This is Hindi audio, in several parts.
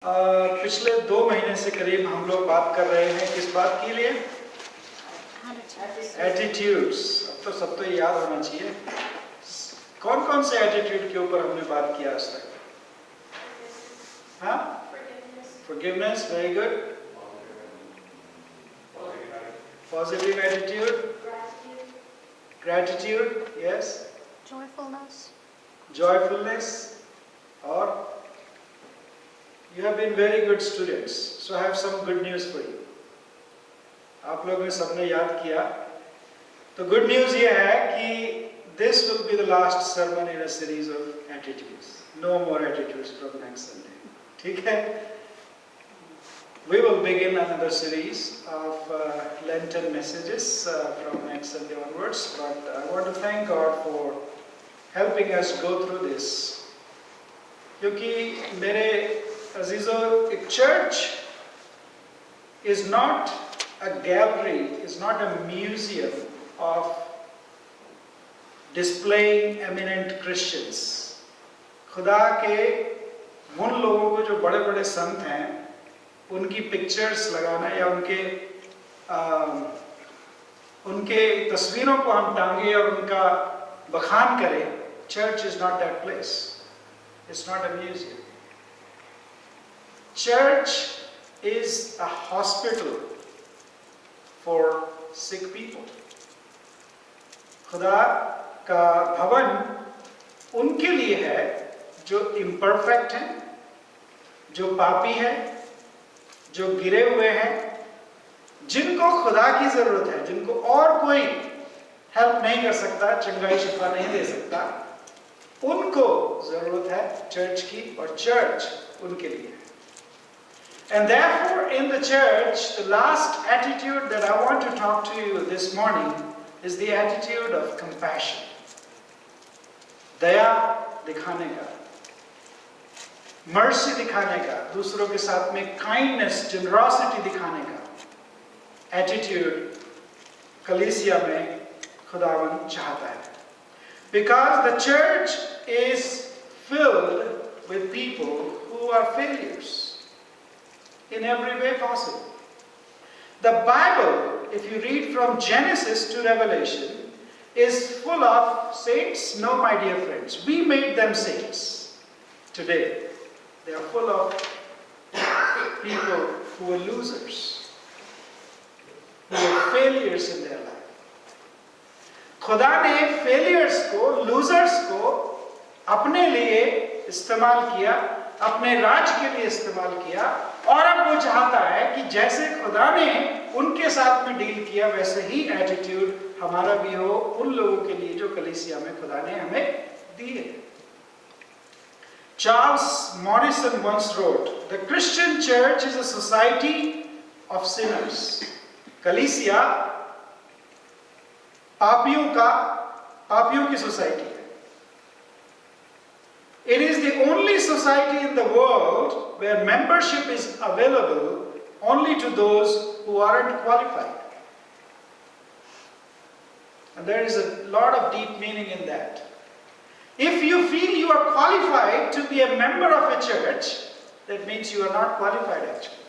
पिछले 2 महीने से करीब हम लोग बात कर रहे हैं किस बात के लिए? एटीट्यूड्स। अब तो सब तो याद होना चाहिए। कौन कौन से एटीट्यूड के ऊपर हमने बात किया आज तक? हाँ, forgiveness, very good. Positive attitude, gratitude, yes, joyfulness, और you have been very good students, so I have some good news for you. आप लोग ने सबने याद किया, तो गुड न्यूज ये है कि this will be the last sermon in a series of attitudes. No more attitudes from next Sunday. ठीक है? We will begin another series of Lenten messages from next Sunday onwards, but I want to thank God for helping us go through this. क्योंकि मेरे अजीजों, एक church is not a gallery, is not a museum of displaying eminent Christians. खुदा के उन लोगों को जो बड़े बड़े संत हैं उनकी पिक्चर्स लगाना या उनके तस्वीरों को हम टांगे और उनका बखान करें. Church is not that place. It's not a museum. Church is a hospital for sick people. खुदा का भवन उनके लिए है जो imperfect हैं, जो पापी हैं, जो गिरे हुए हैं, जिनको खुदा की जरूरत है, जिनको और कोई हेल्प नहीं कर सकता, चंगाई शिफा नहीं दे सकता, उनको जरूरत है चर्च की, और चर्च उनके लिए. And therefore in the church, the last attitude that I want to talk to you this morning is the attitude of compassion. दया दिखाने का, mercy दिखाने का, दूसरों के साथ में kindness, generosity दिखाने का attitude कलीसिया में खुदावन चाहता है. Because the church is filled with people who are failures in every way possible. The Bible, if you read from Genesis to Revelation, is full of saints. No, my dear friends, we made them saints. Today, they are full of people who are losers, who are failures in their life. खुदा ने फेलियर्स को, लूजर्स को अपने लिए इस्तेमाल किया, अपने राज के लिए इस्तेमाल किया, और अब वो चाहता है कि जैसे खुदा ने उनके साथ में डील किया वैसे ही एटीट्यूड हमारा भी हो उन लोगों के लिए जो कलीसिया में खुदा ने हमें दिए. Charles Morrison once wrote, "The Christian church is a society of sinners." कलीसिया पापियों की सोसाइटी है. It is the only society in the world where membership is available only to those who aren't qualified. And there is a lot of deep meaning in that. If you feel you are qualified to be a member of a church, that means you are not qualified actually.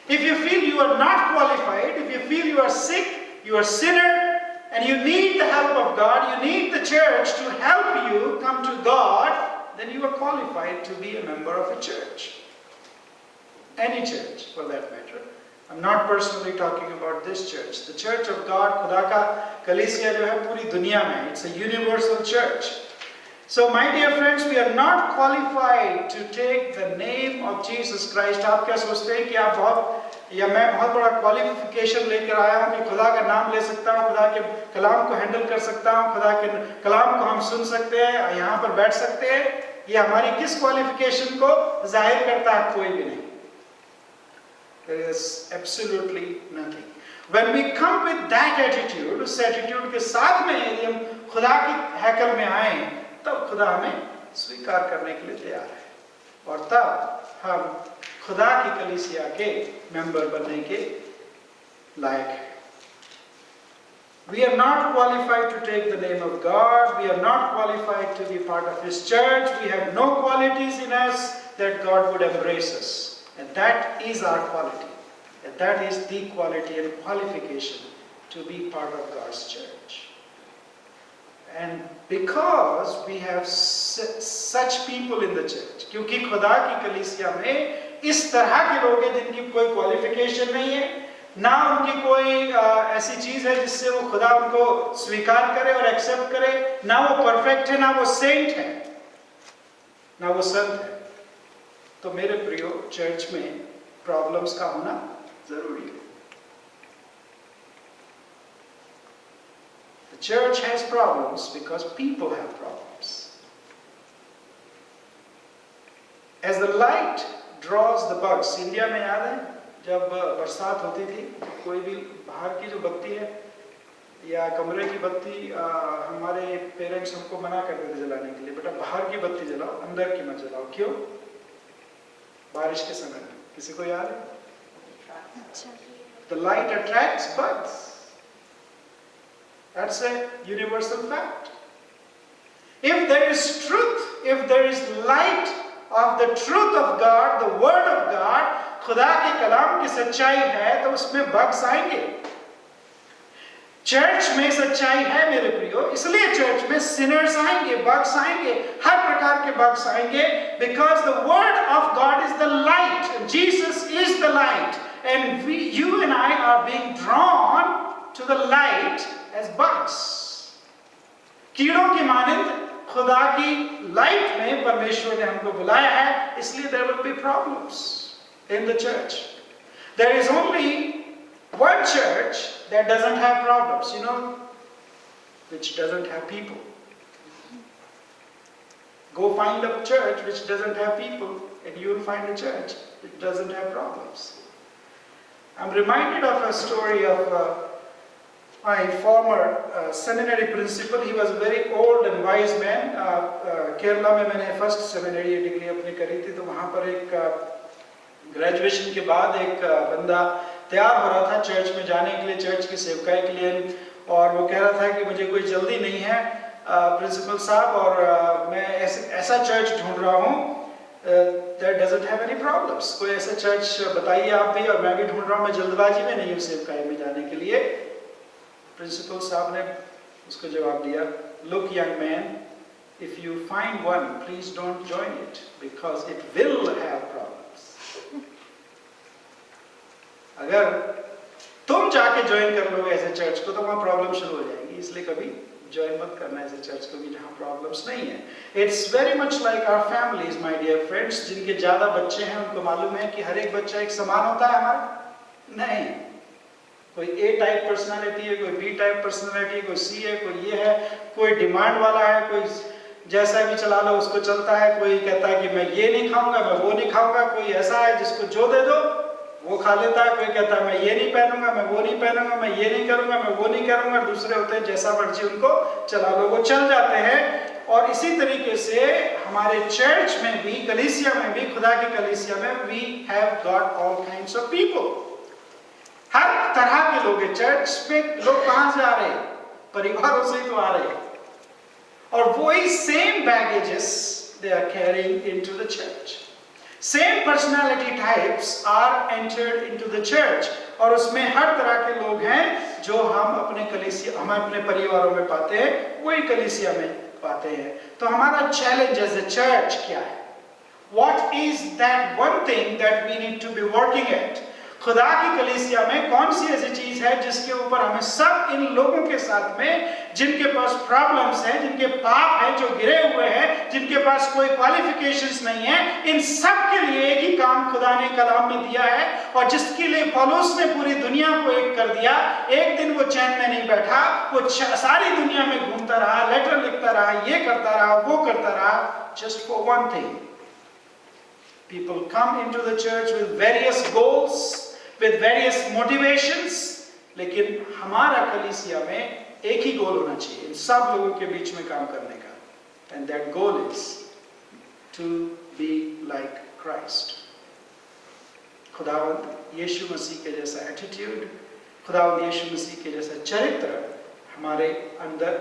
If you feel you are not qualified, if you feel you are sick, you are a sinner, and you need the help of God, you need the church to help you come to God, then you are qualified to be a member of a church. Any church, for that matter. I'm not personally talking about this church. The church of God, खुदा का कलीसिया जो है पूरी दुनिया में, it's a universal church. So my dear friends, we are not qualified to take the name of Jesus Christ. आप क्या सोचते हैं कि मैं बहुत बड़ा क्वालिफिकेशन लेकर आया हूँ कि खुदा का नाम ले सकता हूँ, खुदा के कलाम को हैंडल कर सकता हूँ, खुदा के कलाम को हम सुन सकते हैं, यहाँ पर बैठ सकते हैं. ये हमारी किस क्वालिफिकेशन को जाहिर करता है? कोई भी नहीं. There is absolutely nothing. When we come with that attitude, उस एटीट्यूड के साथ में यदि हम खुदा की हैकल में आए, तब खुदा हमें स्वीकार करने के लिए तैयार है, और तब हम खुदा की कलीसिया के मेंबर बनने के लायक हैं. We are not qualified to take the name of God. We are not qualified to be part of His church. We have no qualities in us that God would embrace us. And that is our quality. And that is the quality and qualification to be part of God's church. And because we have such people in the church, क्योंकि खुदा की कलीसिया में इस तरह के लोग हैं जिनकी कोई क्वालिफिकेशन नहीं है, ना उनकी कोई ऐसी चीज है जिससे वो खुदा उनको स्वीकार करे और एक्सेप्ट करे, ना वो परफेक्ट है, ना वो सेंट है, ना वो संत है, तो मेरे प्रियो चर्च में प्रॉब्लम्स का होना जरूरी है. The church has problems because people have problems. As the light draws the bugs, India में याद है जब बरसात होती थी, कोई भी बाहर की जो बत्ती है या कमरे की बत्ती, हमारे पेरेंट्स हमको मना करते थे जलाने के लिए, बेटा बाहर की बत्ती जलाओ, अंदर की मत जलाओ. क्यों? बारिश के समय में. किसी को याद है? The light attracts bugs. That's a universal fact. If there is truth, if there is light of the truth of God, the word of God, खुदा के कलाम की सच्चाई है, तो उसमें बग्स आएंगे. चर्च में सच्चाई है मेरे प्रियो, इसलिए चर्च में सिनर्स आएंगे, बग्स आएंगे, हर प्रकार के बग्स आएंगे, because the word of God is the light. Jesus is the light, and you and I are being drawn to the light as bugs. कीड़ों की मानंद खुदा की लाइट में परमेश्वर ने हमको बुलाया है, इसलिए there will be problems in the church. There is only one church that doesn't have problems, which doesn't have people. Go find a church which doesn't have people, and you will find a church which doesn't have problems. I'm reminded of a story of my former seminary principal. He was a very old and wise man. Kerala में मैंने फर्स्ट सेमिनरी डिग्री अपनी करी थी, तो वहाँ पर एक ग्रेजुएशन के बाद एक बंदा तैयार हो रहा था चर्च में जाने के लिए, चर्च की सेवकाई के लिए, और वो कह रहा था कि मुझे कोई जल्दी नहीं है प्रिंसिपल साहब, और मैं ऐसा चर्च ढूंढ रहा हूँ that doesn't have any problems. कोई ऐसा चर्च बताइए आप भी, और मैं भी ढूंढ रहा हूँ, मैं जल्दबाजी में नहीं हूँ सेवकाई में जाने के लिए. प्रिंसिपल साहब ने उसको जवाब दिया, look young man, if you find one, please don't join it because it will have problems. अगर तुम जाके ज्वाइन कर लोगे ऐसे चर्च को तो वहाँ प्रॉब्लम शुरू हो जाएगी, इसलिए कभी ज्वाइन मत करना ऐसे चर्च को भी जहाँ प्रॉब्लम्स नहीं है. It's very much like our families my dear friends. जिनके ज्यादा बच्चे हैं उनको मालूम है कि हर एक बच्चा एक समान होता है हमारा? नहीं. कोई ए टाइप पर्सनालिटी है, कोई बी टाइप पर्सनालिटी है, कोई सी है, कोई ये है, कोई डिमांड वाला है, कोई जैसा भी चला लो उसको चलता है, कोई कहता है कि मैं ये नहीं खाऊंगा, मैं वो नहीं खाऊंगा, कोई ऐसा है जिसको जो दे दो वो खा लेता है, कोई कहता है मैं ये नहीं पहनूंगा, मैं वो नहीं पहनूंगा, मैं ये नहीं करूंगा, मैं वो नहीं करूंगा. दूसरे होते हैं जैसा मर्जी उनको चला लो वो चल जाते हैं. और इसी तरीके से हमारे चर्च में भी, कलीसिया में भी, खुदा की कलीसिया में we have got all kinds of people. हर तरह के लोग हैं. चर्च में लोग कहां से आ रहे हैं? परिवारों से ही तो आ रहे हैं, और वही same baggages they are carrying into the church. Same personality types are entered into the church, और उसमें हर तरह के लोग हैं जो हम अपने परिवारों में पाते हैं, वही कलीसिया में पाते हैं. तो हमारा चैलेंज एज ए चर्च क्या है? What is that one thing that we need to be working at? खुदा की कलीसिया में कौन सी ऐसी चीज है जिसके ऊपर हमें सब इन लोगों के साथ में, जिनके पास प्रॉब्लम्स हैं, जिनके पाप हैं, जो गिरे हुए हैं, जिनके पास कोई क्वालिफिकेशंस नहीं है, इन सब के लिए एक ही काम खुदा ने कलाम में दिया है, और जिसके लिए पौलुस ने पूरी दुनिया को एक कर दिया. एक दिन वो चैन में नहीं बैठा, वो सारी दुनिया में घूमता रहा, लेटर लिखता रहा, ये करता रहा, वो करता रहा, just for one thing. People come into the church with various goals, with various motivations, लेकिन हमारा कलीसिया में एक ही गोल होना चाहिए इन सब लोगों के बीच में काम करने का, and that goal is to be like Christ. खुदावंद यीशु मसीह के जैसा एटीट्यूड, खुदावंद यीशु मसीह के जैसा चरित्र हमारे अंदर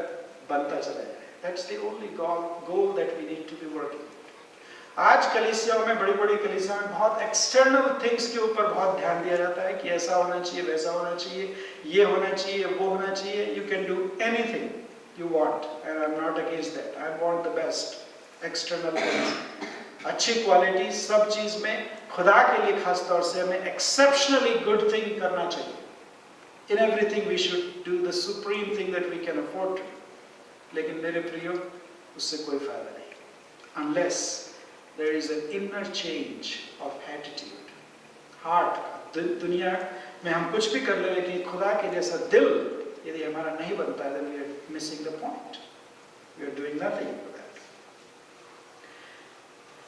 बनता चला जाए. That's the only goal that we need to be working. आज कलीसियाओं में, बड़ी बड़ी कलीसियाओं में बहुत एक्सटर्नल थिंग्स के ऊपर बहुत ध्यान दिया जाता है कि ऐसा होना चाहिए, वैसा होना चाहिए, ये होना चाहिए, वो होना चाहिए. You can do anything you want and I am not against that. I want the best external things, अच्छी क्वालिटी सब चीज में. खुदा के लिए खास तौर से हमें एक्सेप्शनली गुड थिंग करना चाहिए. In everything we should do the supreme thing that we can afford to. लेकिन मेरे प्रियो, उससे कोई फायदा नहीं unless there is an inner change of attitude. Heart, दुनिया में हम कुछ भी कर ले लेकिन खुदा के जैसा दिल यदि हमारा नहीं बनता है, then we are missing the point. We are doing nothing for that.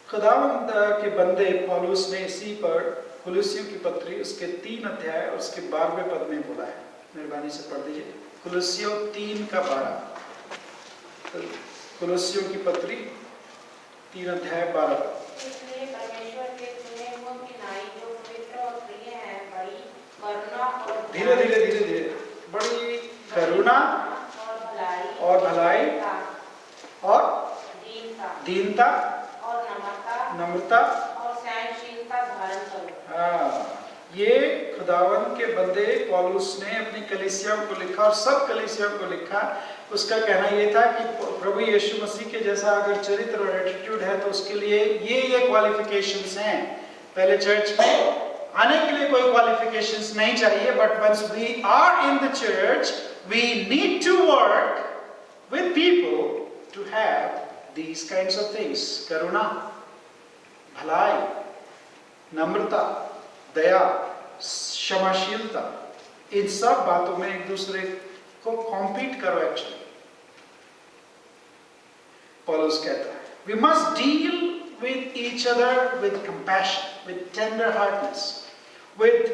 खुदावंद के बंदे पौलुस ने इसी पर कुलुस्सियों की पत्री उसके 3 अध्याय और उसके 12वें पद में बोला है. मेहरबानी से पढ़ दीजिए. कुलुस्सियों 3:12. कुलुस्सियों की पत्री 3 अध्याय 12 पद. इसलिए परमेश्वर के चुने हुओं की नाई जो पवित्र और प्रिय हैं, बड़ी करुणा और धीरे धीरे धीरे धीरे बड़ी करुणा और भलाई और दीनता और नम्रता और सहनशीलता धारण करो. हाँ, ये खुदावन के बंदे पौलुस ने अपनी कलीसियाओं को लिखा और सब कलीसियाओं को लिखा. उसका कहना ये था कि प्रभु यीशु मसीह के जैसा अगर चरित्र और एटीट्यूड है तो उसके लिए ये क्वालिफिकेशंस हैं. पहले चर्च में आने के लिए कोई क्वालिफिकेशंस नहीं चाहिए, but once we are in the church we need to work with people to have these kinds of things. करुणा, भलाई, नम्रता, दया, क्षमाशीलता, इन सब बातों में एक दूसरे को कॉम्पीट करो. एक्चुअली पौलुस कहता है we must deal with each other with compassion, with tender heartedness, with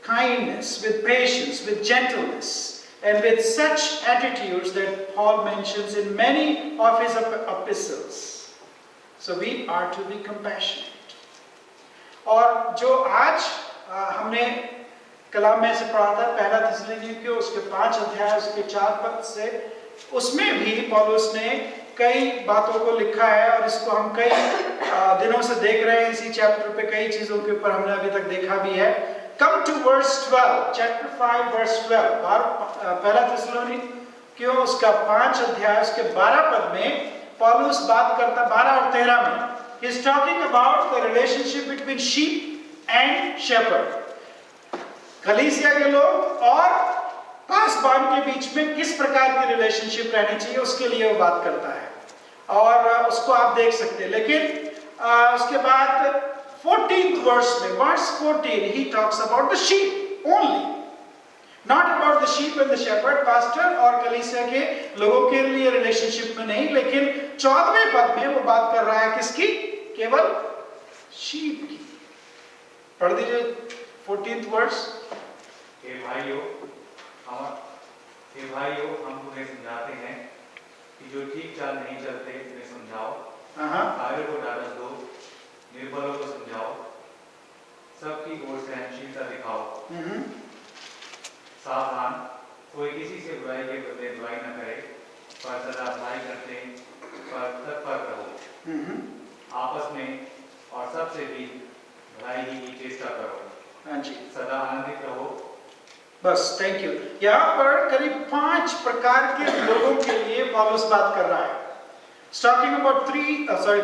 kindness, with patience, with gentleness, and with such attitudes that Paul mentions in many of his epistles. So we are to be compassionate. और जो आज हमने कलाम में से पढ़ा था, पहला थिस्सलुनीकियों उसके 5 अध्याय उसके 4 पद से, उसमें भी पौलुस ने कई बातों को लिखा है और इसको हम कई दिनों से देख रहे हैं. इसी चैप्टर पे कई चीजों के ऊपर हमने अभी तक देखा भी है. Come to verse 12, chapter 5 verse 12. पहला थिस्सलुनीकियों उसका 5 अध्याय उसके 12 पद में पौलुस बात करता, 12 और 13 में he is talking about the relationship between sheep and shepherd. कलीसिया के लोग और पासबान के बीच में किस प्रकार की रिलेशनशिप रहनी चाहिए उसके लिए वो बात करता है और उसको आप देख सकते हैं. लेकिन उसके बाद 14th verse में, verse 14, he talks about the sheep only, not about the sheep and the shepherd. pastor और कलीसिया के लोगों के लिए रिलेशनशिप में नहीं, लेकिन 14वें पद में वो बात कर रहा है किसकी? केवल sheep की. पढ़ दीजिए 14th verse. हे भाइयों, हम तुम्हें समझाते हैं कि जो ठीक चाल नहीं चलते उन्हें समझाओ, कायरों को डांट दो, निर्बलों को समझाओ, सबकी ओर सहनशीलता दिखाओ. सावधान, कोई किसी से बुराई के बदले बुराई न करे, पर सदा भलाई करते पर तत्पर रहो. आपस में और सबसे भी भलाई ही की चेष्टा करो. हाँ जी, सदा आनंदित रहो. बस, थैंक यू. यहाँ पर करीब 5 प्रकार के लोगों के लिए पौलुस बात कर रहा है. It's talking about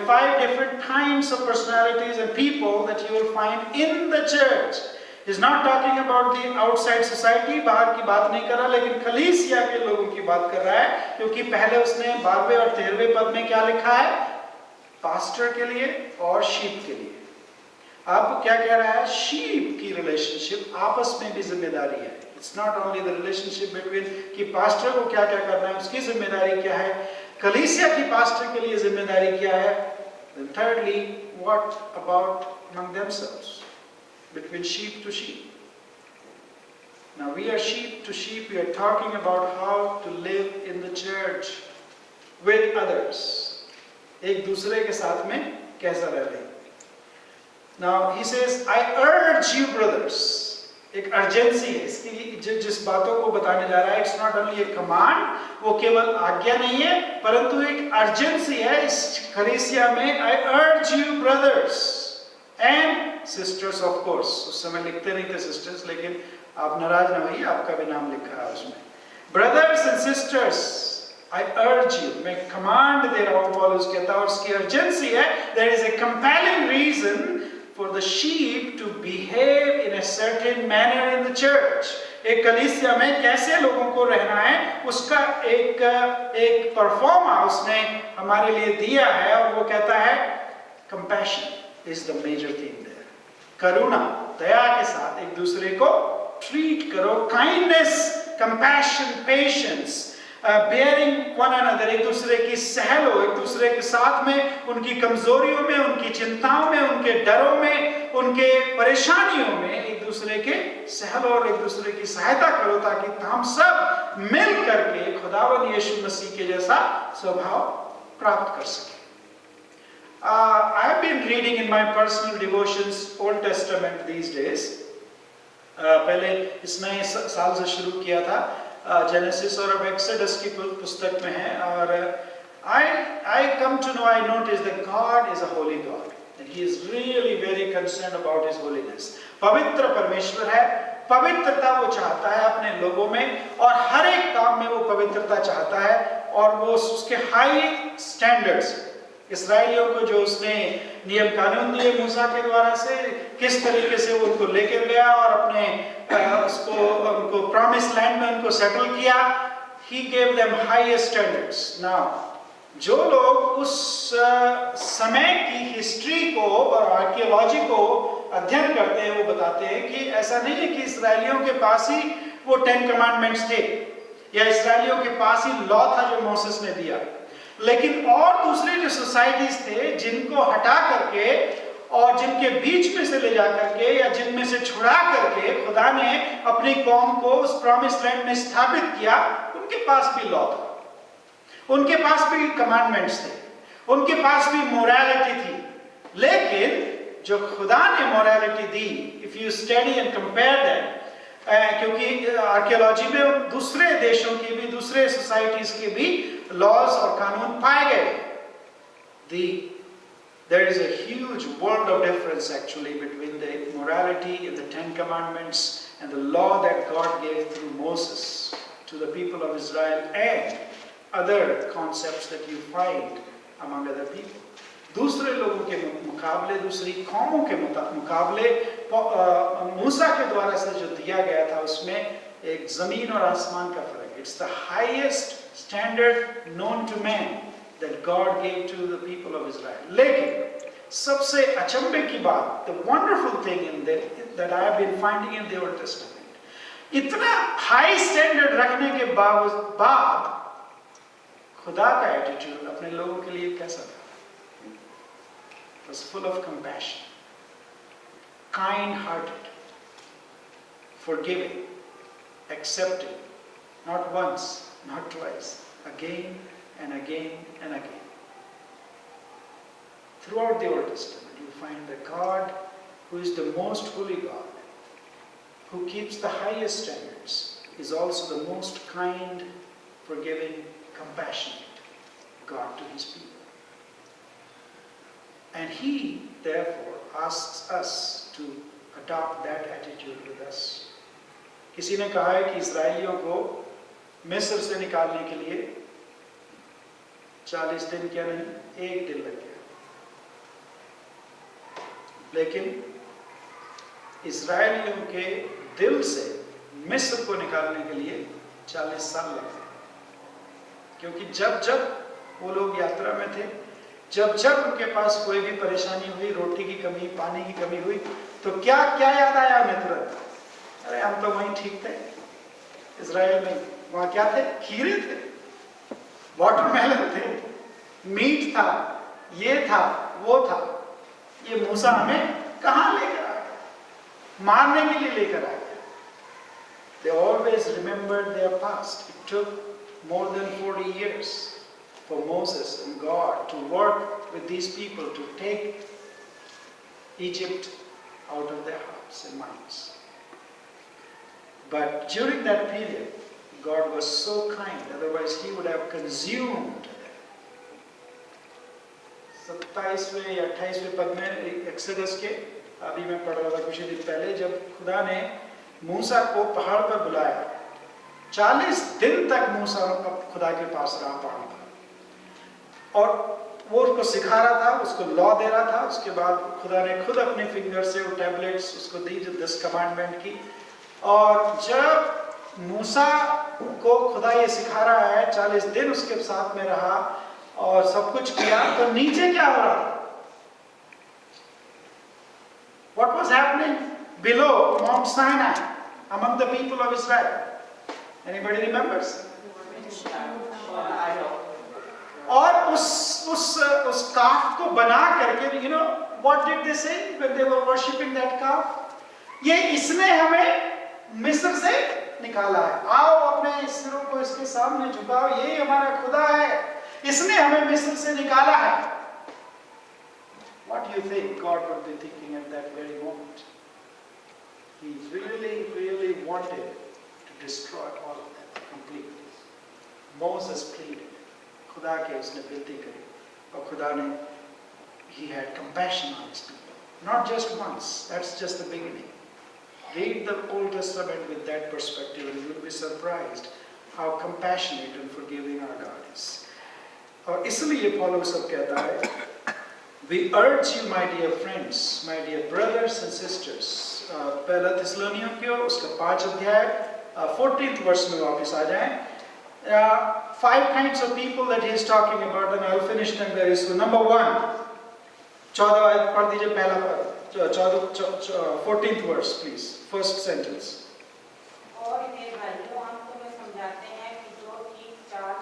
5 different kinds of personalities and people that you will find in the church. He's not talking about the outside society, बाहर की बात नहीं कर रहा, लेकिन कलीसिया के लोगों की बात कर रहा है, क्योंकि पहले उसने 12वें और 13वें पद में क्या लिखा है? पास्टर के लिए और शीप के लिए. आपको क्या कह रहा है? शीप की रिलेशनशिप आपस में भी जिम्मेदारी है. It's not only the relationship between कि पास्टर को क्या क्या करना है, उसकी जिम्मेदारी क्या है, कलीसिया की पास्टर के लिए जिम्मेदारी क्या है. Then thirdly, what about among themselves, between sheep to sheep? Now we are sheep to sheep. We are talking about how to live in the church with others. एक दूसरे के साथ में कैसा रहे. Now he says, I urge you brothers. एक अर्जेंसी है इसकी, जिस बातों को बताने जा रहा है। It's not only A command, वो केवल आज्ञा नहीं है, परंतु एक अर्जेंसी है इस कलीसिया में। I urge you brothers and sisters, of course उस समय लिखते नहीं थे सिस्टर्स, लेकिन आप नाराज ना होइए, आपका भी नाम लिखा है उसमें। Brothers and sisters, I urge you, मैं कमांड दे रहा हूं, पौलुस कहता है, और उसकी अर्जेंसी है। There is a compelling reason for the sheep to behave in a certain manner in the church. एक कलीसिया में कैसे लोगों को रहना है, उसका एक परफॉर्मा उसने हमारे लिए दिया है, और वो कहता है compassion is the major theme there. करुणा, दया के साथ एक दूसरे को ट्रीट करो, kindness, compassion, patience, bearing one another, एक दूसरे की सहलो, एक दूसरे के साथ में, उनकी कमजोरियों में, उनकी चिंताओं में, उनके डरों में, उनके परेशानियों में एक दूसरे के सहलो और एक दूसरे की सहायता करो, ताकि हम सब मिल करके खुदावंद यीशु मसीह के जैसा स्वभाव प्राप्त कर सके। I have been reading in my personal devotions Old Testament these days. पहले इस नए साल से शुरू किया था, जेनेसिस और अब एक्सोडस की पुस्तक में है, और I come to know, I notice that God is a holy God and He is really very concerned about His holiness. पवित्र परमेश्वर है, पवित्रता वो चाहता है अपने लोगों में, और हर एक काम में वो पवित्रता चाहता है, और वो उसके हाई स्टैंडर्ड्स, इस्राएलियों को जो उसने नियम कानून दिए मूसा के द्वारा से, किस तरीके से वो उनको लेकर गया और अपने उनको प्रॉमिस लैंड में उनको सेटल किया। He gave them highest standards. Now, जो लोग उस समय की हिस्ट्री को और आर्कियोलॉजी को अध्ययन करते हैं, वो बताते हैं कि ऐसा नहीं है कि इस्राएलियों के पास ही वो 10 कमांडमेंट्स थे, या इस्राएलियों के पास ही लॉ था जो मोसेस ने दिया, लेकिन और दूसरे जो सोसाइटीज थे जिनको हटा करके और जिनके बीच में से ले जा करके या जिनमें से छुड़ा करके खुदा ने अपनी कौम को उस प्रॉमिस लैंड में स्थापित किया, उनके पास भी लॉ था, उनके पास भी कमांडमेंट्स थे, उनके पास भी मोरालिटी थी। लेकिन जो खुदा ने morality the, if you study and compare that, क्योंकि आर्कियोलॉजी में दूसरे देशों की भी, दूसरे सोसाइटीज के भी लॉज और कानून पाए गए। There is a huge world of difference actually between the morality in the 10 commandments and the law that God gave through Moses to the people of Israel, and other concepts that you find among other people. दूसरे लोगों के मुकाबले, दूसरी कौमों के मुकाबले मूसा के द्वारा से जो दिया गया था, उसमें एक जमीन और आसमान का फर्क। It's the highest standard known to man that God gave to the people of Israel. लेकिन सबसे अचंभे की बात, the wonderful thing in that I have been finding in the Old Testament, इतना हाई स्टैंडर्ड रखने के बाद खुदा का एटीट्यूड अपने लोगों के लिए कैसा था? It was full of compassion, kind-hearted, forgiving, accepting, not once, not twice, again and again and again. Throughout the Old Testament, you find that God, who is the most holy God, who keeps the highest standards, is also the most kind, forgiving, compassionate God to His people. And He, therefore, asks us to adopt that attitude with us. किसी ने कहा है कि इस्राएलियों को मिस्र से निकालने के लिए 40 दिन क्या नहीं, 1 दिन लग गया, लेकिन इस्राएलियों के दिल से मिस्र को निकालने के लिए 40 साल लग गए, क्योंकि जब जब वो लोग यात्रा में थे, जब जब उनके पास कोई भी परेशानी हुई, रोटी की कमी, पानी की कमी हुई, तो क्या क्या याद आया हमें तुरंत? अरे हम तो वहीं ठीक थे इजराइल में, वहां क्या थे? खीरे थे, वाटरमेलन थे, मीट था, ये था, वो था। ये मूसा हमें कहां लेकर आ गया? मारने के लिए लेकर आ गया। They always remembered their past. It took more than 40 years for Moses and God to work with these people to take Egypt out of their hearts and minds. But during that period, God was so kind, otherwise He would have consumed them. 27वें या 28वें पद में एक्सोडस के अभी मैं पढ़ रहा था कुछ ही दिन पहले, जब खुदा ने मूसा को पहाड़ पर बुलाया, 40 दिन तक मूसा खुदा के पास रहा पहाड़ पर, और वो उसको सिखा रहा था, उसको लॉ दे रहा था। उसके बाद खुदा ने खुद अपने फिंगर से वो टैबलेट्स उसको दी, जो 10 कमांडमेंट की। और जब मूसा को खुदा ये सिखा रहा है, 40 दिन उसके साथ में रहा और सब कुछ किया, तो नीचे क्या हो रहा था? What was happening below Mount Sinai among the people of Israel? Anybody remembers? और उस काफ को बना करके, what did they say when they were worshipping that calf? ये इसने हमें मिस्र से निकाला है, आओ अपने सिरों को इसके सामने झुकाओ, ये हमारा खुदा है, इसने हमें मिस्र से निकाला है। What do you think God would be thinking at that very moment? He really wanted to destroy all of that completely. Moses pleaded, खुदा के उसने विनती करी, और खुदा ने, he had compassion on his people. Not just once, that's just the beginning. Read the Old Testament with that perspective and you'll be surprised how compassionate and forgiving our God is. और इसलिए पौलुस अब कहता है, we urge you, my dear friends, my dear brothers and sisters. पहला थिस्सलुनीकियों उसका 5 अध्याय 14th verse में वापस आ जाएं. 5 kinds of people that he is talking about, and I will finish them very soon. Number 1, 14 आयत पढ़ दीजिए, पहला पद, 14th verse please, first sentence. और हे भाइयों, हम तुम्हें समझाते हैं कि जो ठीक चाल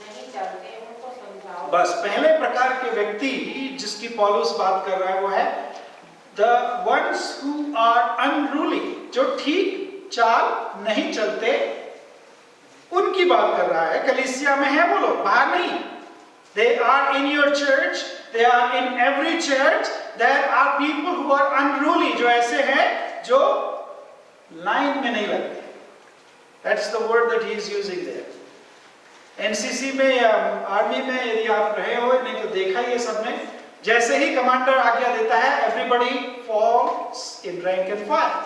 नहीं चलते उनको समझाओ। बस पहले प्रकार के व्यक्ति जिसकी पौलुस बात कर रहा है वो है the ones who are unruly, जो ठीक चाल नहीं चलते, उनकी बात कर रहा है। कलीसिया में है वो लोग, बाहर नहीं। They are in your church, they are in every church. There are people who are unruly, जो ऐसे हैं जो लाइन में नहीं लगते। That's the word that he is using there. NCC में या आर्मी में यदि आप रहे हो, नहीं तो देखा ही है सबने, जैसे ही कमांडर आज्ञा देता है, everybody falls in rank and file.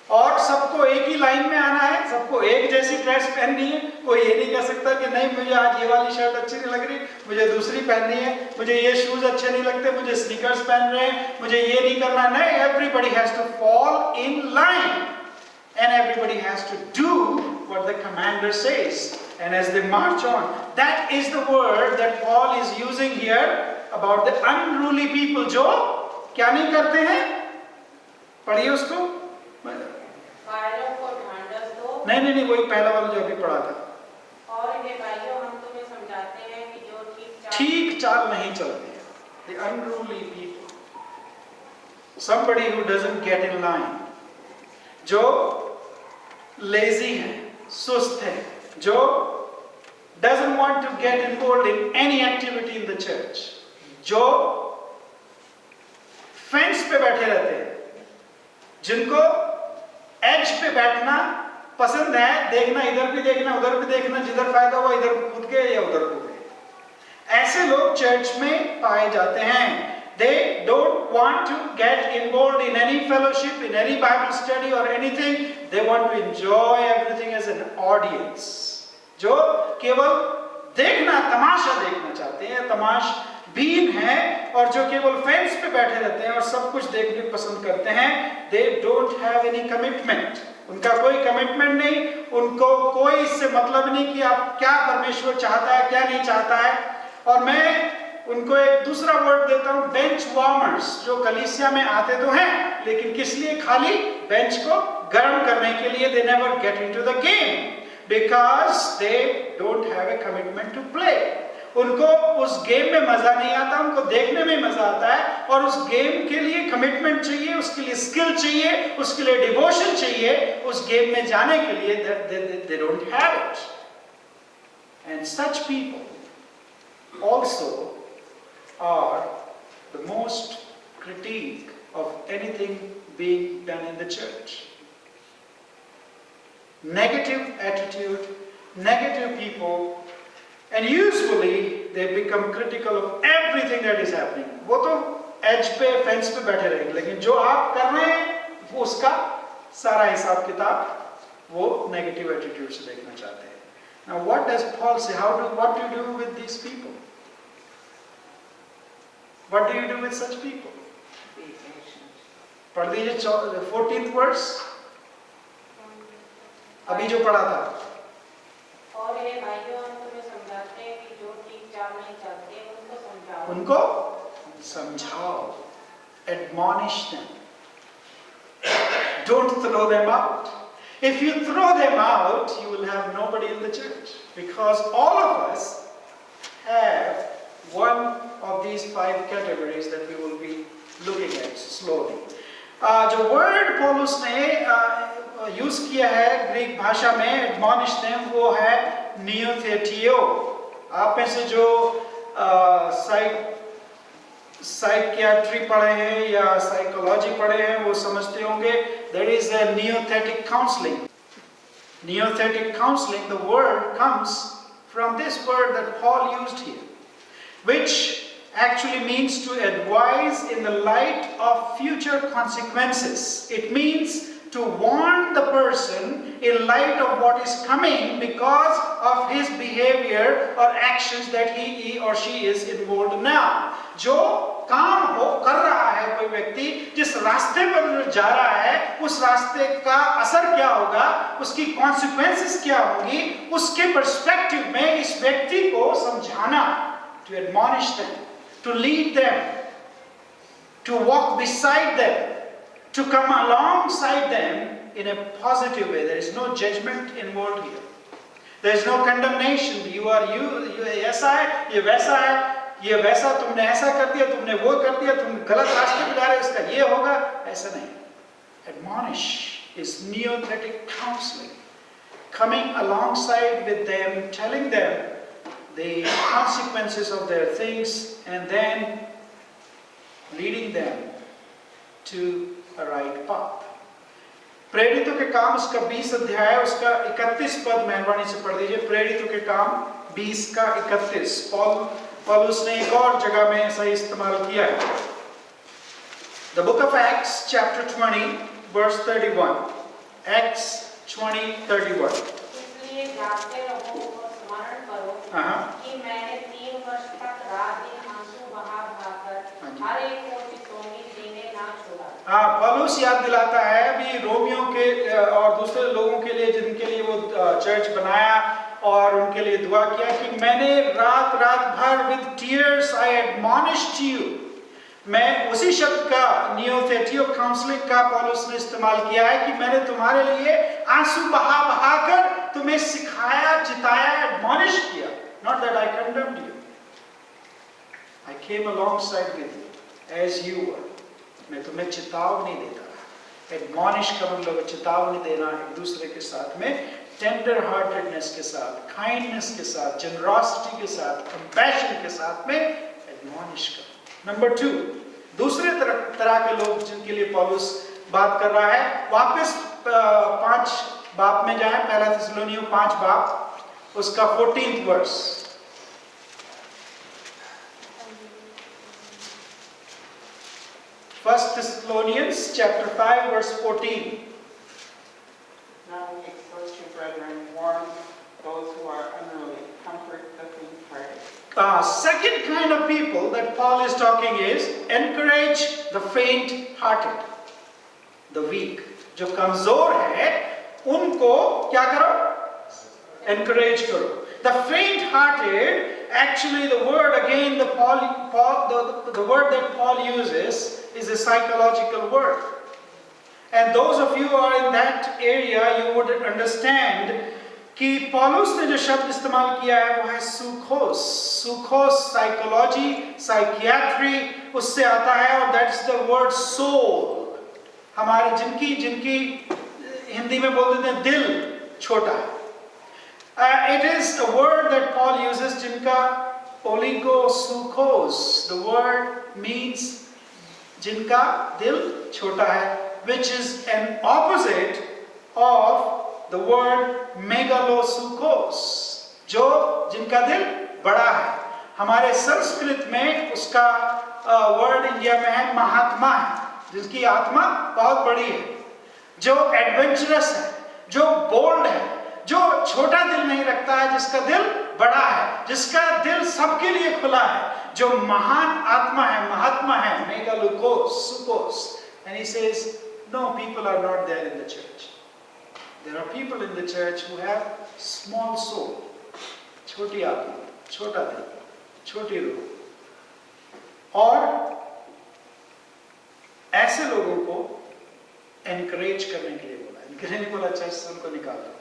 और सबको एक ही लाइन में आना है, सबको एक जैसी ड्रेस पहननी है। कोई ये नहीं कह सकता कि नहीं मुझे आज ये वाली शर्ट अच्छी नहीं लग रही, मुझे दूसरी पहननी है, मुझे ये शूज अच्छे नहीं लगते, मुझे स्नीकर्स पहन रहे हैं, मुझे ये नहीं करना। नहीं, everybody has to fall in line and everybody has to do what the commander says. And as they march on, that is the word that Paul is using here about the unruly people, जो क्या नहीं करते हैं? पढ़िए उसको। कायरों को ढांढस दो। नहीं, वही पहला वाला जो अभी पढ़ा था। और हे भाइयों, हम तुम्हें समझाते हैं कि जो ठीक चाल नहीं चलते हैं, the unruly people, somebody who doesn't get in line, जो lazy है, सुस्त है, जो doesn't want to get involved in any activity in the church, जो फेंस पे बैठे रहते हैं, जिनको एज पे बैठना पसंद है, देखना, इधर भी देखना उधर भी देखना, जिधर फायदा हुआ इधर कूद के या उधर कूद के, ऐसे लोग चर्च में पाए जाते हैं। They don't want to get involved in any fellowship, in any Bible study or anything. They want to enjoy everything as an audience. जो केवल देखना, तमाशा देखना चाहते हैं, तमाशबीन हैं, और जो केवल फेंस पे बैठे रहते हैं और सब कुछ देखने पसंद करते हैं। They don't have any commitment. उनका कोई कमिटमेंट नहीं, उनको कोई इससे मतलब नहीं कि आप क्या परमेश्वर चाहता है, क्या नहीं चाहता है। और मैं उनको एक दूसरा वर्ड देता हूं, बेंच वार्मर्स, जो कलीसिया में आते तो हैं, लेकिन किस लिए? खाली बेंच को गर्म करने के लिए। They never get into the game because they don't have a commitment to play. उनको उस गेम में मजा नहीं आता, उनको देखने में मजा आता है, और उस गेम के लिए कमिटमेंट चाहिए, उसके लिए स्किल चाहिए, उसके लिए डिवोशन चाहिए, उस गेम में जाने के लिए they don't have it. And such people also are the most critique of anything being done in the church. negative attitude, negative people, and usually they become critical of everything that is happening. वो तो एज पे फेंस पे बैठे रहेंगे, लेकिन जो आप कर रहे हैं वो उसका सारा हिसाब किताब वो नेगेटिव एटीट्यूड से देखना चाहते हैं. Now what does Paul say? What do you do with these people? What do you do with such people? पढ़ दीजिए 14th verse, अभी जो पढ़ा था. और हे भाइयों, हम तुम्हें समझाते हैं कि जो ठीक चाल नहीं चलते उनको समझाओ. Admonish them. Don't throw them out. If you throw them out, you will have nobody in the church, because all of us have one of these 5 categories that we will be looking at slowly. जो वर्ड पौलुस ने यूज किया है ग्रीक भाषा में एडमॉनिश them, वो है नियोथेटियो. आप में से जो साइकियाट्री पढ़े हैं या साइकोलॉजी पढ़े हैं वो समझते होंगे. There is a neothetic counseling. Neothetic counseling, the word comes from this word that Paul used here, which actually means to advise in the light of future consequences. It means to warn the person in light of what is coming because of his behavior or actions that he or she is involved now. जो काम हो कर रहा है कोई व्यक्ति, जिस रास्ते पर जा रहा है उस रास्ते का असर क्या होगा, उसकी कॉन्सिक्वेंसेस क्या होंगी, उसके पर्सपेक्टिव में इस व्यक्ति को समझाना. To admonish them, to lead them, to walk beside them, to come alongside them in a positive way. There is no judgment involved here. There is no condemnation. You ऐसा है, ये वैसा है, ये वैसा, तुमने ऐसा कर दिया, तुमने वो कर दिया, तुम गलत रास्ते पे जा रहे हो, इसका ये होगा, ऐसा नहीं. Admonish is neothetic counseling, coming alongside with them, telling them the consequences of their things, and then leading them to a right path. प्रेरितों के काम उसका 20 अध्याय उसका 31 पद मेहरबानी से पढ़ दीजिए. प्रेरितों के काम 20 का 31. पौलुस ने एक और जगह में ऐसा इस्तेमाल किया है. The book of Acts chapter 20 verse 31. Acts 20:31. इसलिए जागते रहो और स्मरण करो कि मैंने 3 वर्ष तक रात दिन आंसू बहाकर हर एक को चितौनी देने ना छोड़ा. हाँ, पौलुस याद दिलाता है अभी रोमियों के और दूसरे लोगों के लिए जिनके लिए वो चर्च बनाया और उनके लिए दुआ किया कि मैंने रात भर with tears I admonished you. मैं उसी शब्द का नियोथेटियो काउंसलिंग का पौलुस ने इस्तेमाल किया है कि मैंने तुम्हारे लिए आंसू बहाकर तुम्हें सिखाया, चिताया, एडमॉनिश किया. Not that I condemned you. I came alongside with you as you were. मैं तुम्हें चेतावनी देता रहा. एडमॉनिश का मतलब चेतावनी देना, एक दूसरे के साथ में टेंडर हार्टेडनेस के साथ, काइंडनेस के साथ, जनरॉसिटी के साथ, कंपैशन के साथ में एडमॉनिश करना. नंबर 2, दूसरे तरह के लोग जिनके लिए पौलुस बात कर रहा है. वापस 5 बाब में जाएं. पहला थिस्सलुनीयों 5 बाब उसका 14th verse. First Thessalonians chapter 5 verse 14. Now we exhort you, brethren, warn those who are unruly, comfort the faint-hearted. Second kind of people that Paul is talking is encourage the faint-hearted, the weak. जो कमजोर है उनको क्या करो? Encourage करो. The faint-hearted, actually the word again, the word that Paul uses is a psychological word. And those of you who are in that area, you would understand कि पौलुस ने जो शब्द इस्तेमाल किया है वो है सुखोस. सुखोस साइकोलॉजी, साइकियाट्री उससे आता है और that is the word soul. हमारे जिनकी हिंदी में बोल देते हैं दिल छोटा है. It is a word that Paul uses जिनका oligosukos. The word means जिनका दिल छोटा है, which is an opposite of the word megalosukos, जो जिनका दिल बड़ा है. हमारे संस्कृत में उसका वर्ड इंडिया में है महात्मा है, जिसकी आत्मा बहुत बड़ी है, जो एडवेंचरस है, जो बोल्ड है, जो छोटा दिल नहीं रखता है, जिसका दिल बड़ा है, जिसका दिल सबके लिए खुला है, जो महान आत्मा है, महात्मा है, मेगालुकोस, sucrose. And he says, no, people are not there in the church. There are people in the church who have small soul, छोटी आत्मा, छोटा दिल, छोटी रूह. और ऐसे लोगों को एनकरेज करने के लिए बोला. एनकरेज बोला, चर्च से उनको निकाल दो.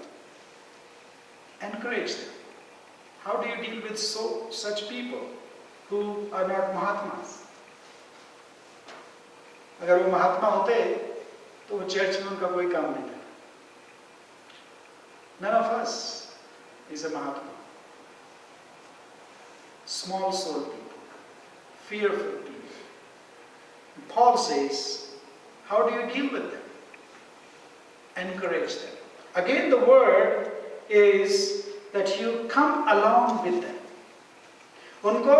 Encourage them. How do you deal with such people who are not Mahatmas? अगर वो महात्मा होते तो वो चर्च में उनका कोई काम नहीं था. None of us is a Mahatma. Small soul people, fearful people. Paul says, how do you deal with them? Encourage them. Again, the word is that you come along with them. उनको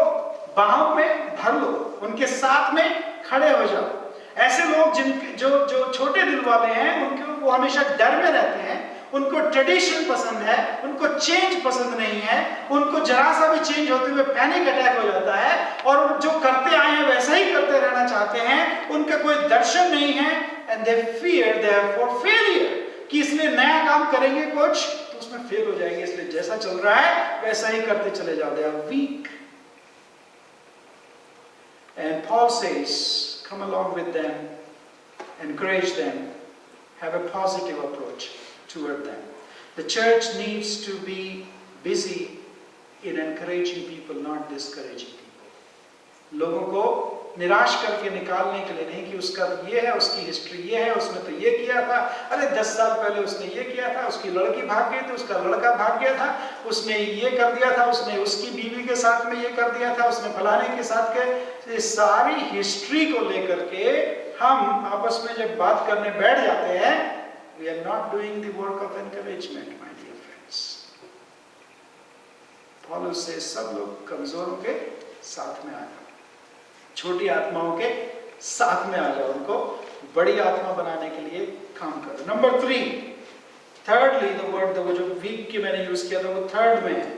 बाहों में भर लो, उनके साथ में खड़े हो जाओ. ऐसे लोग जो छोटे दिल वाले हैं, उनको वो हमेशा डर में रहते हैं, उनको ट्रेडिशन पसंद है, उनको चेंज पसंद नहीं है, उनको जरा सा भी चेंज होते हुए पैनिक अटैक हो जाता है, और जो करते आए हैं वैसा ही करते रहना चाहते हैं. उनका कोई दर्शन नहीं है, and they fear therefore failure, कि इसलिए नया काम करेंगे कुछ तो उसमें फेल हो जाएंगे, इसलिए जैसा चल रहा है वैसा ही करते चले जाओ. They are weak. And Paul says, come along with them, encourage them, have a positive approach toward them. The church needs to be busy in encouraging people, not discouraging people. लोगों को निराश करके निकालने के लिए नहीं कि उसका ये है, उसकी हिस्ट्री ये है, उसने तो ये किया था, अरे 10 साल पहले उसने ये किया था, उसकी लड़की भाग गई थी, उसका लड़का भाग गया था, उसने ये कर दिया था, उसने उसकी बीवी के साथ में ये कर दिया था, उसने फलाने के साथ के. सारी हिस्ट्री को लेकर के हम आपस में जब बात करने बैठ जाते हैं, we are not doing the work of encouragement, my dear friends. Paul says, सब लोग कमजोरों के साथ में आ जाओ, छोटी आत्माओं के साथ में आ जाओ, उनको बड़ी आत्मा बनाने के लिए काम करो. नंबर 3, thirdly, the word जो वीक की मैंने यूज किया था वो थर्ड में है.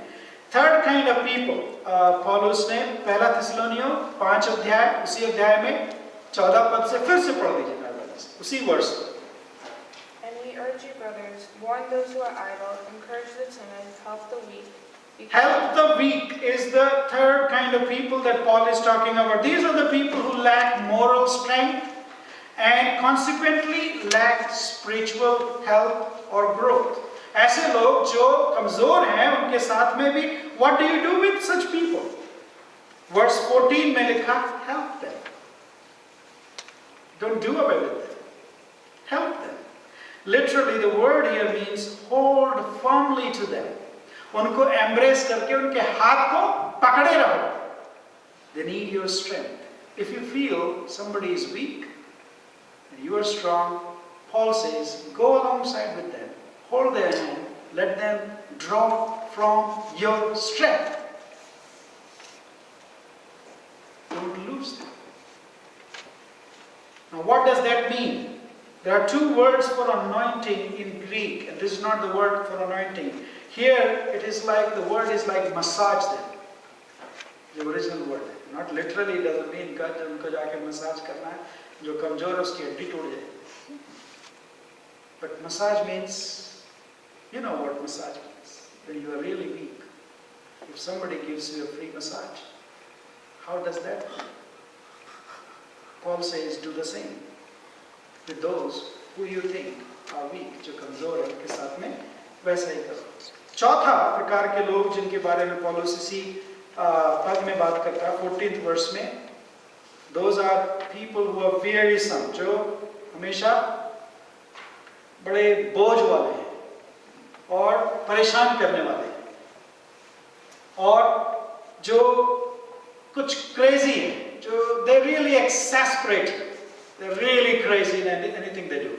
थर्ड काइंड ऑफ पीपल, पौलुस ने 1 थिस्सलुनियों 5 अध्याय, उसी अध्याय में 14 पद से फिर से पढ़ दीजिए उसी वर्ष को. And we urge you, brothers, warn those who are idle, encourage the timid, help the weak. Help the weak is the third kind of people that Paul is talking about. These are the people who lack moral strength and consequently lack spiritual health or growth. ऐसे लोग जो कमजोर हैं, उनके साथ में भी what do you do with such people? Verse 14 में लिखा, help them. Don't do away with them. Help them. Literally the word here means hold firmly to them. उनको embrace करके उनके हाथ को पकड़े रहो. They need your strength. If you feel somebody is weak and you are strong, Paul says, go alongside with them. Hold their hand. Let them draw from your strength. Don't lose them. Now what does that mean? There are 2 words for anointing in Greek, and this is not the word for anointing. Here it is like, the word is like massage them. The original word. Not literally, it doesn't mean कि उनको जाके massage करना है, जो कमजोर है उसकी हड्डी टूट जाए. But massage means, you know what massage means. When you are really weak, if somebody gives you a free massage, how does that work? Paul says, do the same with those who you think are weak, जो कमजोर है उनके साथ में वैसा ही करो. चौथा प्रकार के लोग जिनके बारे में पौलुस इसी पद में बात करता है 14th वर्ष में, those are people who are wearisome, जो हमेशा बड़े बोझ वाले हैं और परेशान करने वाले हैं, और जो कुछ क्रेजी है, जो they really exasperate, they're really crazy in anything they do.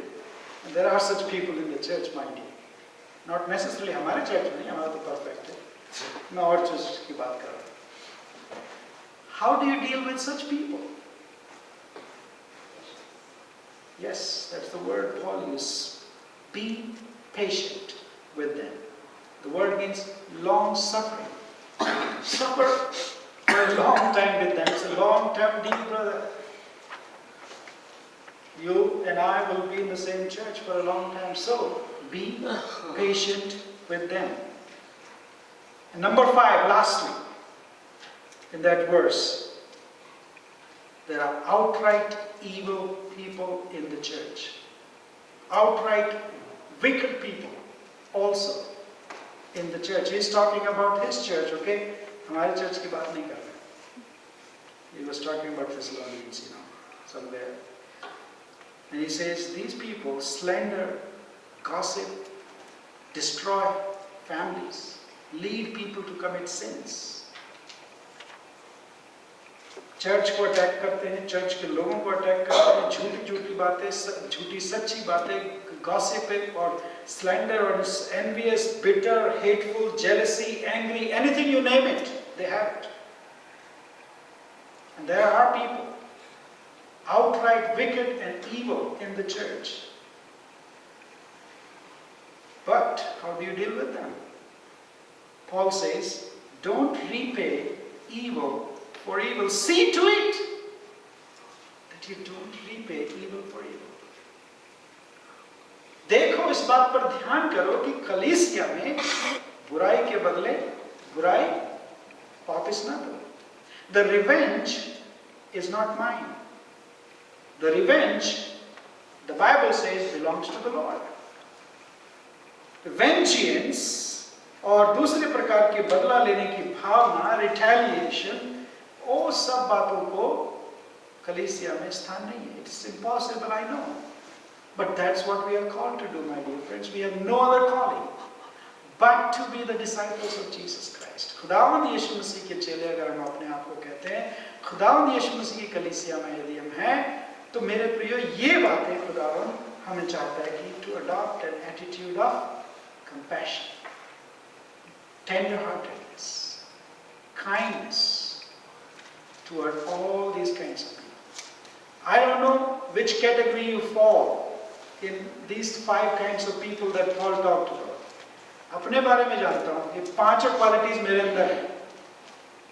And there are such people in the church, mind you. Not necessarily हमारे चर्च में नहीं, हमारा तो परफेक्ट है, मैं और चर्च की बात कर रहा हूँ. How do you deal with such people? Yes, that's the word Paul uses. Be patient with them. The word means long suffering. Suffer for a long time with them. It's a long term deal, brother. You and I will be in the same church for a long time. So, be patient with them. And number 5, lastly, in that verse, there are outright evil people in the church. Outright wicked people also in the church. He's talking about his church, okay? हमारे church की बात नहीं कर रहे. He was talking about Thessalonians, somewhere. And he says, these people slander, gossip, destroy families, lead people to commit sins. Church को अटैक करते हैं, चर्च के लोगों को अटैक करते हैं, झूठी झूठी बातें, झूठी सच्ची बातें, गॉसिप और स्लैंडर और envious, bitter, hateful, jealousy, angry, anything you name it, they have it. And there are people outright wicked and evil in the church. But how do you deal with them? Paul says, don't repay evil for evil. See to it that you don't repay evil for evil. देखो, इस बात पर ध्यान करो कि कलीसिया में बुराई के बदले बुराई वापस ना दो. The revenge is not mine. The revenge, the Bible says, belongs to the Lord. Vengeance और दूसरे प्रकार के बदला लेने की भावना, retaliation, वो सब बातों को कलीसिया में स्थान नहीं है. It's impossible, I know. But that's what we are called to do, my dear friends. We have no other calling but to be the disciples of Jesus Christ. खुदावंद यीशु मसीह के चेले अगर हम अपने आप को कहते हैं, खुदावंद यीशु मसीह की कलीसिया में यदि हम हैं, तो मेरे प्रियो ये बातें खुदावंद हमें चाहता है कि to adopt an attitude of compassion, tender-heartedness, kindness toward all these kinds of people. I don't know which category you fall in these 5 kinds of people that Paul talked about. अपने बारे में जानता हूँ ये 5 qualities मेरे अंदर हैं.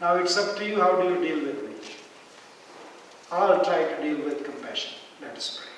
Now it's up to you, how do you deal with me? I'll try to deal with compassion. Let us pray.